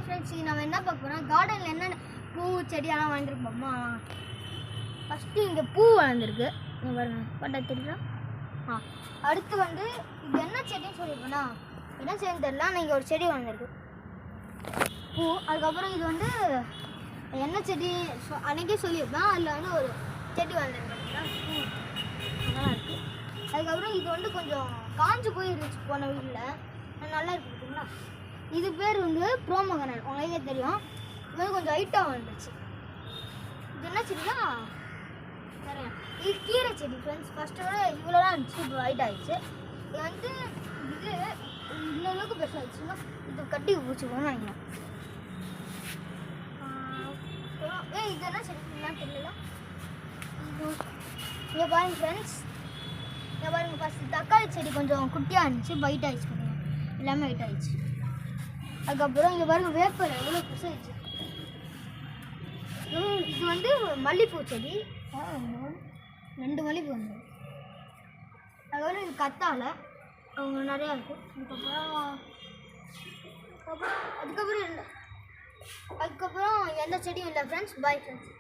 Hi friends, நம்ம என்ன பார்க்க போகிறோம், கார்டனில் என்னென்ன பூ செடியெல்லாம் வளர்ந்துருப்போமா. ஃபஸ்ட்டு இங்கே பூ வளர்ந்துருக்கு, இங்கே பாருங்க, பட்டா தெரியுதா. அடுத்து வந்து இது என்ன செடின்னு சொல்லியிருப்போனா, என்ன செடின்னு தெரியல, ஆனால் இங்கே ஒரு செடி வளர்ந்துருக்கு பூ. அதுக்கப்புறம் இது வந்து என்ன செடி அன்றைக்கே சொல்லியிருப்பேன், அதில் வந்து ஒரு செடி வளர்ந்துருக்கு பூ நல்லா இருக்குது. அதுக்கப்புறம் இது வந்து கொஞ்சம் காஞ்சு போய் இருந்துச்சு போன வீட்டில், நல்லா இருக்குது பார்த்தீங்களா. இது பேர் வந்து ப்ரோமோகனல், உங்களுக்கே தெரியும். இது வந்து கொஞ்சம் ஹைட்டாக வந்துச்சு. இது என்ன செடினா நிறையா, இது கீரை செடி ஃப்ரெண்ட்ஸ். ஃபஸ்ட்டு விட இவ்வளோதான் இருந்துச்சு, இப்போ ஹைட் ஆகிடுச்சு. இது வந்து இது இந்த அளவுக்கு பெருசாகிடுச்சுன்னா இது கட்டி பிடிச்சிக்கணும்னு நினைக்கிறேன். இது என்ன செடிலாம் தெரியல. இங்கே பாருங்க ஃப்ரெண்ட்ஸ், இங்கே பாருங்க, ஃபஸ்ட்டு தக்காளி செடி கொஞ்சம் குட்டியாக இருந்துச்சு, இப்போ ஹைட் ஆகிடுச்சு பாருங்க, எல்லாமே ஹைட் ஆகிடுச்சு. அதுக்கப்புறம் இங்கே பாருங்க வேப்பலை எவ்வளோ பெருசாகிடுச்சு. இது வந்து மல்லிகைப்பூ செடி, 2 மல்லிகைப்பூ வந்து. அதுக்கப்புறம் இது கத்தாழை, அவங்க நிறையா இருக்கும். அதுக்கப்புறம் எந்த செடியும் இல்லை ஃப்ரெண்ட்ஸ். Bye friends.